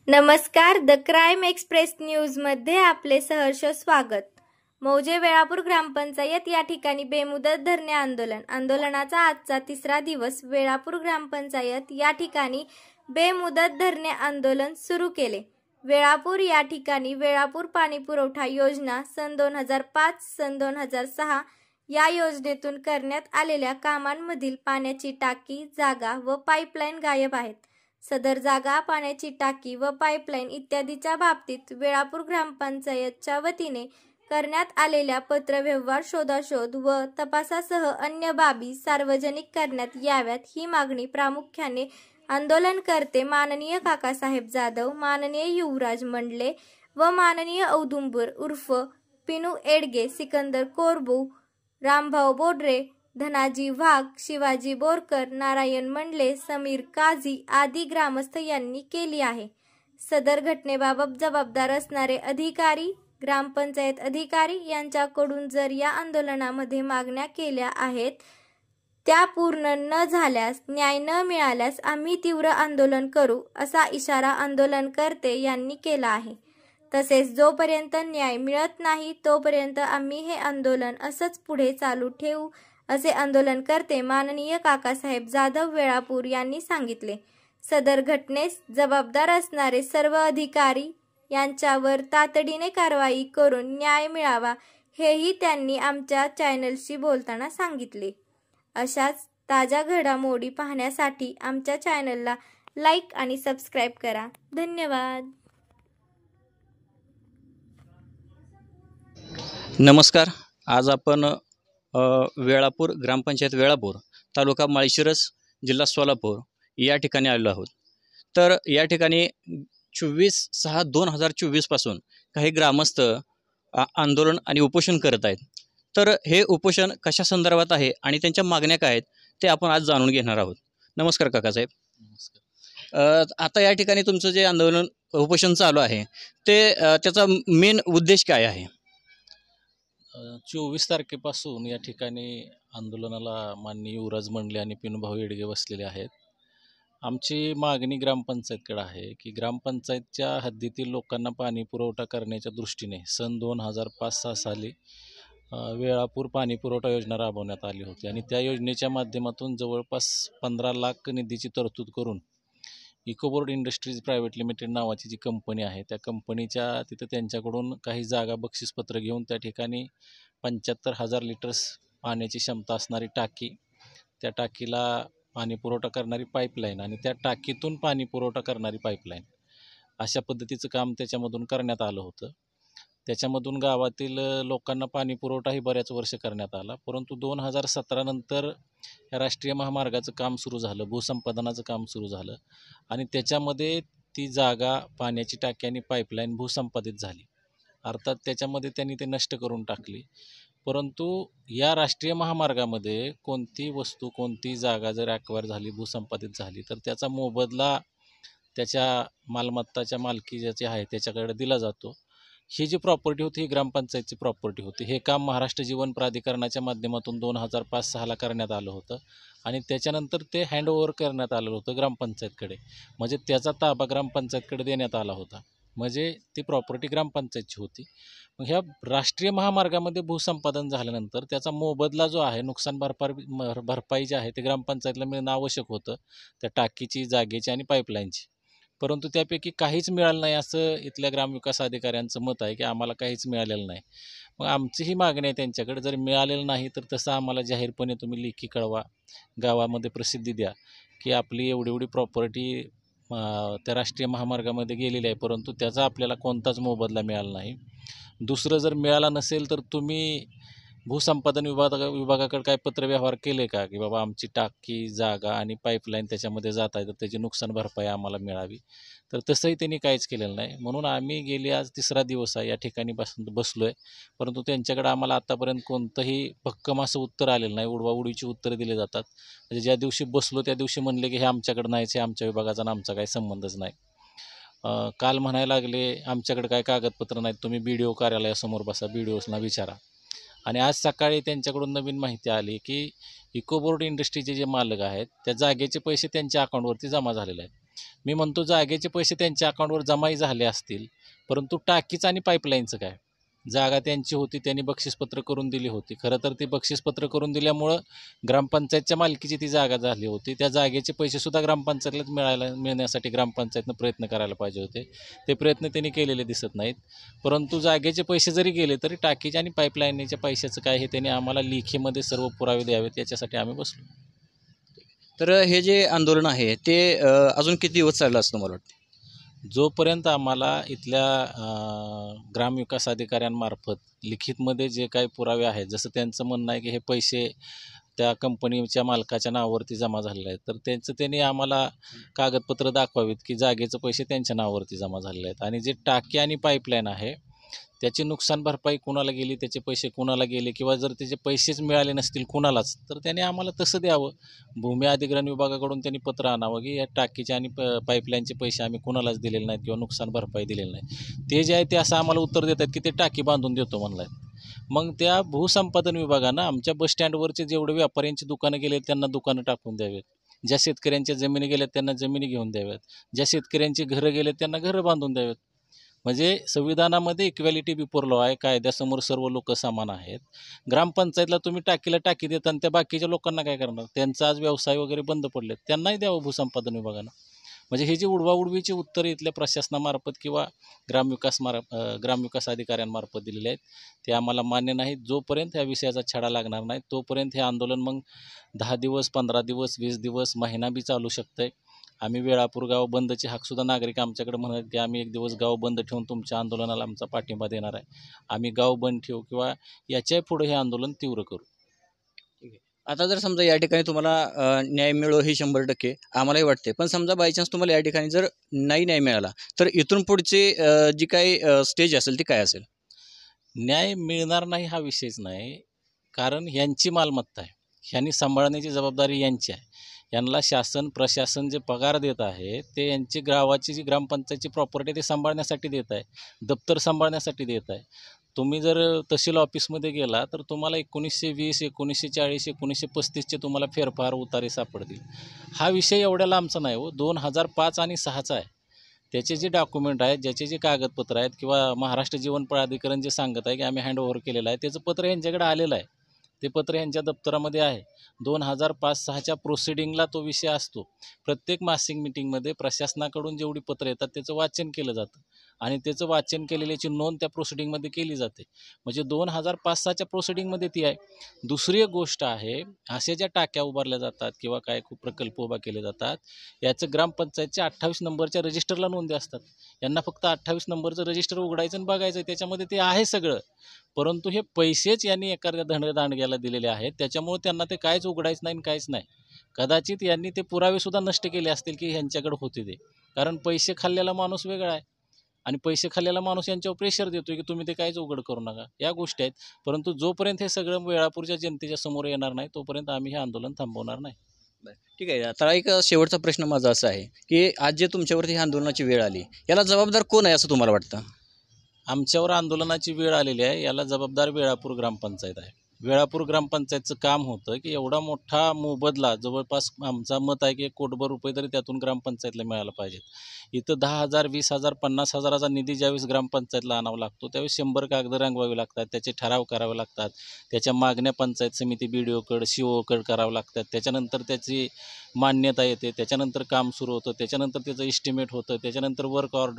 नमस्कार, the crime express न्यूजमध्ये आपले सहर्ष स्वागत। मौजे वेळापूर ग्रामपंचायत या ठिकाणी बेमुदत धरणे आंदोलनाचा आजचा तिसरा दिवस। वेळापूर ग्रामपंचायत या ठिकाणी बेमुदत धरणे आंदोलन सुरू केले। वेळापूर या ठिकाणी वेळापूर पाणीपुरवठा योजना सन 2005 सन 2006 या योजनेतून करण्यात आलेल्या कामांमधील पाण्याची टाकी, जागा व पाईपलाईन गायब आहेत। सदर जागा, पाण्याची टाकी व पाईपलाईन इत्यादीच्या बाबतीत वेळापूर ग्रामपंचायतच्या वतीने करण्यात आलेल्या पत्रव्यवहार, शोधाशोध व तपासासह अन्य बाबी सार्वजनिक करण्यात याव्यात ही मागणी प्रामुख्याने आंदोलनकर्ते माननीय काकासाहेब जाधव, माननीय युवराज मंडले व माननीय औदुंबर उर्फ पिनू एडगे, सिकंदर कोरबू, रामभाऊ बोडरे, धनाजी वाघ, शिवाजी बोरकर, नारायण मंडले, समीर काझी आदी ग्रामस्थ यांनी केली आहे। सदर घटनेबाबत जबाबदार असणारे अधिकारी, ग्रामपंचायत अधिकारी यांच्याकडून जर या आंदोलनामध्ये मागण्या केल्या आहेत त्या पूर्ण न झाल्यास, न्याय न मिळाल्यास आम्ही तीव्र आंदोलन करू, असा इशारा आंदोलनकर्ते यांनी केला आहे। तसेच जोपर्यंत न्याय मिळत नाही तोपर्यंत आम्ही हे आंदोलन असंच पुढे चालू ठेवू, असे आंदोलनकर्ते माननीय काकासाहेब जाधव वेळापूर यांनी सांगितले। सदर घटनेस जबाबदार असणारे सर्व अधिकारी यांच्यावर तातडीने कारवाई करून न्याय मिळावा, हेही त्यांनी आमच्या चॅनलशी बोलताना सांगितले। अशाच ताज्या घडामोडी पाहण्यासाठी आमच्या चॅनलला लाईक आणि सबस्क्राईब करा। धन्यवाद। नमस्कार, आज आपण वेळापूर ग्रामपंचायत वेळापूर, तालुका माळशिरस, जिल्हा सोलापूर या ठिकाणी आलेलो आहोत। तर या ठिकाणी 24/6/2024 पासून काही ग्रामस्थ आंदोलन आणि उपोषण करत आहेत। तर हे उपोषण कशा संदर्भात आहे आणि त्यांच्या मागण्या काय आहेत ते आपण आज जाणून घेणार आहोत। नमस्कार काकासाहेब। नमस्कार। आता या ठिकाणी तुमचं जे आंदोलन उपोषण चालू आहे ते त्याचा मेन उद्देश काय आहे? 24 तारखेपासून या ठिकाणी आंदोलनाला माननीय युवराज मंडले आणि पिनूभाऊ एडगे बसलेले आहेत। आमची मागणी ग्रामपंचायतकडे आहे की ग्रामपंचायतच्या हद्दीतील लोकांना पाणी पुरवठा करण्याच्या दृष्टीने सन 2005-06 साली वेळापूर पाणी पुरवठा योजना राबवण्यात आली होती आणि त्या योजनेच्या माध्यमातून जवळपास 15 लाख निधीची तरतूद करून इकोबोर्ड इंडस्ट्रीज प्रायव्हेट लिमिटेड नावाची जी कंपनी आहे त्या कंपनीच्या तिथं त्यांच्याकडून काही जागा बक्षीसपत्र घेऊन त्या ठिकाणी 75,000 लिटर्स पाण्याची क्षमता असणारी टाकी, त्या टाकीला पाणी पुरवठा करणारी पाईपलाईन आणि त्या टाकीतून पाणी पुरवठा करणारी पाईपलाईन अशा पद्धतीचं काम त्याच्यामधून करण्यात आलं होतं। त्याच्यामधून गावातील लोकांना पाणी पुरवठाही बऱ्याच वर्ष करण्यात आला, परंतु 2017 नंतर या राष्ट्रीय महामार्गाचं काम सुरू झालं, भूसंपादनाचं काम सुरू झालं आणि त्याच्यामध्ये ती जागा, पाण्याची टाकी आणि पाईपलाईन भूसंपादित झाली। अर्थात त्याच्यामध्ये त्यांनी ते नष्ट करून टाकली। परंतु या राष्ट्रीय महामार्गामध्ये कोणती वस्तू, कोणती जागा जर ॲक्वायर झाली, भूसंपादित झाली तर त्याचा मोबदला त्याच्या मालमत्ताच्या मालकी ज्याची आहे त्याच्याकडे दिला जातो। ही जी प्रॉपर्टी होती ही ग्रामपंचायतची प्रॉपर्टी होती। हे काम महाराष्ट्र जीवन प्राधिकरणाच्या माध्यमातून 2005-06 करण्यात आलं होतं आणि त्याच्यानंतर ते हँडओव्हर करण्यात आलं होतं ग्रामपंचायतकडे, म्हणजे त्याचा ताबा ग्रामपंचायतकडे देण्यात आला होता, म्हणजे ती प्रॉपर्टी ग्रामपंचायतची होती। मग ह्या राष्ट्रीय महामार्गामध्ये भूसंपादन झाल्यानंतर त्याचा मोबदला जो आहे, नुकसान भरपाई जी आहे ते ग्रामपंचायतला मिळणं आवश्यक होतं, त्या टाकीची, जागेची आणि पाईपलाईनची। परंतु त्यापैकी काहीच मिळालं नाही असं इथल्या ग्रामविकास अधिकाऱ्यांचं मत आहे की आम्हाला काहीच मिळालेलं नाही। मग आमची ही मागणी आहे त्यांच्याकडे, जर मिळालेलं नाही तर तसं आम्हाला जाहीरपणे तुम्ही लेखी कळवा, गावामध्ये प्रसिद्धी द्या की आपली एवढी प्रॉपर्टी त्या राष्ट्रीय महामार्गामध्ये गेलेली आहे, परंतु त्याचा आपल्याला कोणताच मोबदला मिळाला नाही। दुसरं, जर मिळाला नसेल तर तुम्ही भूसंपादन विभागाकडे काय पत्रव्यवहार केले का की बाबा आमची टाकी, जागा आणि पाईपलाईन त्याच्यामध्ये जात आहे तर त्याची नुकसान भरपाई आम्हाला मिळावी, तर तसंही त्यांनी काहीच केलेलं नाही। म्हणून आम्ही गेली आज तिसरा दिवस आहे या ठिकाणी बसलो आहे, परंतु त्यांच्याकडे आम्हाला आतापर्यंत कोणतंही भक्कम असं उत्तर आलेलं नाही। उडवाउडीची उत्तरं दिले जातात, म्हणजे ज्या दिवशी बसलो त्या दिवशी म्हणले की हे आमच्याकडे नाहीच, हे आमच्या विभागाचा आणि आमचा काही संबंधच नाही। काल म्हणायला लागले आमच्याकडे काय कागदपत्र नाहीत, तुम्ही BDO कार्यालयासमोर बसा, BDOसना विचारा। आणि आज सकाळी त्यांच्याकडून नवीन माहिती आली की इकोबोर्ड इंडस्ट्रीचे जे मालक आहेत त्या जागेचे पैसे त्यांच्या अकाउंटवरती जमा झालेले आहेत। मी म्हणतो जागेचे पैसे त्यांच्या अकाउंटवर जमाही झाले असतील, परंतु टाकीचं आणि पाईपलाईनचं काय? जागा त्यांची होती, त्यांनी बक्षीसपत्र करून दिली होती. खरं तर ती बक्षीसपत्र करून दिल्यामुळं ग्रामपंचायतच्या मालकीची ती जागा झाली होती. त्या जागेचे पैसेसुद्धा ग्रामपंचायतीला मिळण्यासाठी ग्रामपंचायतनं प्रयत्न करायला पाहिजे होते. ते प्रयत्न त्यांनी केलेले दिसत नाहीत. परंतु जागेचे पैसे जरी गेले तरी टाकीच्या आणि पाईपलाईनच्या पैशाचं काय हे त्यांनी आम्हाला लेखीमध्ये सर्व पुरावे द्यावेत, याच्यासाठी आम्ही बसलो. तर हे जे आंदोलन आहे ते अजून किती दिवस चाललं असं तुम्हाला वाटतं? जोपर्यंत आम्हाला इथल्या ग्रामविकास अधिकाऱ्यांमार्फत लिखितमध्ये जे काही पुरावे आहेत, जसं त्यांचं म्हणणं आहे की हे पैसे त्या कंपनीच्या मालकाच्या नावावरती जमा झालेले आहेत, तर त्यांनी आम्हाला कागदपत्र दाखवावीत की जागेचे पैसे त्यांच्या नावावरती जमा झालेले आहेत. आणि जे टाकी आणि पाईपलाईन आहे त्याची नुकसान भरपाई कुणाला गेली, त्याचे पैसे कुणाला गेले, किंवा जर त्याचे पैसेच मिळाले नसतील कुणालाच, तर त्याने आम्हाला तसं द्यावं. भूमी अधिग्रहण विभागाकडून त्यांनी पत्र आणावं की या टाकीचे आणि पाईपलाईनचे पैसे आम्ही कुणालाच दिलेले नाहीत किंवा नुकसान भरपाई दिलेली नाही. ते जे आहे ते असं आम्हाला उत्तर देतात की ते टाकी बांधून देतो म्हणलं आहे. मग त्या भूसंपादन विभागानं आमच्या बसस्टँडवरचे जेवढे व्यापाऱ्यांची दुकानं गेले त्यांना दुकानं टाकून द्यावेत, ज्या शेतकऱ्यांच्या जमिनी गेल्यात त्यांना जमिनी घेऊन द्याव्यात, ज्या शेतकऱ्यांची घरं गेलेत त्यांना घरं बांधून द्यावेत. म्हणजे संविधानामध्ये इक्वॅलिटी बिफोर लॉ आहे, कायद्यासमोर सर्व लोक समान आहेत. ग्रामपंचायतला तुम्ही टाकीला टाकी देता आणि त्या बाकीच्या लोकांना काय करणार? त्यांचा आज व्यवसाय वगैरे बंद पडलेत, त्यांनाही द्यावं भूसंपादन विभागानं. म्हणजे हे जे उडवाउडवीची उत्तर इथल्या प्रशासनामार्फत किंवा ग्रामविकास अधिकाऱ्यांमार्फत दिलेले आहेत ते आम्हाला मान्य नाहीत. जोपर्यंत ह्या विषयाचा छडा लागणार नाही तोपर्यंत हे आंदोलन मग 10 दिवस, 15 दिवस, 20 दिवस, महिना बी चालू शकतं आहे. आम्ही वेळापूर गाव बंदचे हाकसुद्धा नागरिक आमच्याकडे म्हणत की आम्ही 1 दिवस गाव बंद ठेवून तुमच्या आंदोलनाला आमचा पाठिंबा देणार आहे. आम्ही गाव बंद ठेवू किंवा याच्या पुढे हे आंदोलन तीव्र करू. आता जर समजा या ठिकाणी तुम्हाला न्याय मिळो हे 100% आम्हालाही वाटते, पण समजा बायचान्स तुम्हाला या ठिकाणी जर नाही न्याय मिळाला तर इथून पुढची जी काही स्टेज असेल ती काय असेल? न्याय मिळणार नाही हा विषयच नाही, कारण यांची मालमत्ता आहे, ह्यांनी सांभाळण्याची जबाबदारी यांची आहे. यांना शासन प्रशासन जे पगार देत आहे ते यांची गावाची जी ग्रामपंचायतची प्रॉपर्टी ते सांभाळण्यासाठी देत आहे, दप्तर सांभाळण्यासाठी देत आहे. तुम्ही जर तहसील ऑफिसमध्ये गेला तर तुम्हाला 1920, 1940, 1935चे तुम्हाला फेरफार उतारे सापडतील. हा विषय एवढ्या लांबचा नाही हो, 2005 आणि 6चा आहे. त्याचे जे डॉक्युमेंट आहेत, ज्याचे जे कागदपत्र आहेत, किंवा महाराष्ट्र जीवन प्राधिकरण जे सांगत आहे की आम्ही हँडओव्हर केलेलं आहे, त्याचं पत्र यांच्याकडे आलेलं आहे. ते पत्र यांच्या दप्तरामध्ये आहे. 2005-6च्या प्रोसिडिंगला तो विषय असतो. प्रत्येक मासिक मिटिंगमध्ये प्रशासनाकडून जेवढी पत्र येतात त्याचं वाचन केलं जातं आणि त्याचं वाचन केलेल्याची नोंद त्या प्रोसिडिंगमध्ये केली जाते. म्हणजे 2005-6च्या प्रोसिडिंगमध्ये ती आहे. दुसरी एक गोष्ट आहे, अशा ज्या टाक्या उभारल्या जातात किंवा काय खूप प्रकल्प उभा केले जातात, याचं ग्रामपंचायतच्या 28 नंबरच्या रजिस्टरला नोंदी असतात. यांना फक्त 28 नंबरचं रजिस्टर उघडायचं आणि बघायचं, त्याच्यामध्ये ते आहे सगळं. परंतु हे पैसेच यांनी एखाद्या दांडग्याला दिलेले आहेत, त्याच्यामुळे त्यांना ते काहीच उघडायचं नाही आणि काहीच नाही. कदाचित यांनी ते पुरावेसुद्धा नष्ट केले असतील की ह्यांच्याकडे होते ते, कारण पैसे खाल्लेला माणूस वेगळा आहे आणि पैसे खाल्लेला माणूस यांच्यावर प्रेशर देतो की तुम्ही ते काहीच उघड करू नका, या गोष्टी आहेत. परंतु जोपर्यंत हे सगळं वेळापूरच्या जनतेच्या समोर येणार नाही तोपर्यंत आम्ही हे आंदोलन थांबवणार नाही. ठीक आहे. आता एक शेवटचा प्रश्न माझा असा आहे की आज जे तुमच्यावरती ही आंदोलनाची वेळ आली, याला जबाबदार कोण आहे असं तुम्हाला वाटतं? आमच्यावर आंदोलनाची वेळ आलेली आहे, याला जबाबदार वेळापूर ग्रामपंचायत आहे. वेळापूर ग्रामपंचायतचं काम होतं की एवढा मोठा मोबदला, जवळपास आमचा मत आहे की 1 कोटीभर रुपये तरी त्यातून ग्रामपंचायतला मिळायला पाहिजेत. इथं 10,000, 20,000, 50,000चा निधी ज्यावेळेस ग्रामपंचायतला आणावा लागतो त्यावेळेस 100 कागदं रंगवावी लागतात, त्याचे ठराव करावे लागतात, त्याच्या मागण्या पंचायत समिती BDOकडे CO कडे करावं लागतात, त्याच्यानंतर त्याची मान्यता येते, त्याच्यानंतर काम सुरू होतं, त्याच्यानंतर त्याचं एस्टिमेट होतं, त्याच्यानंतर वर्क ऑर्डर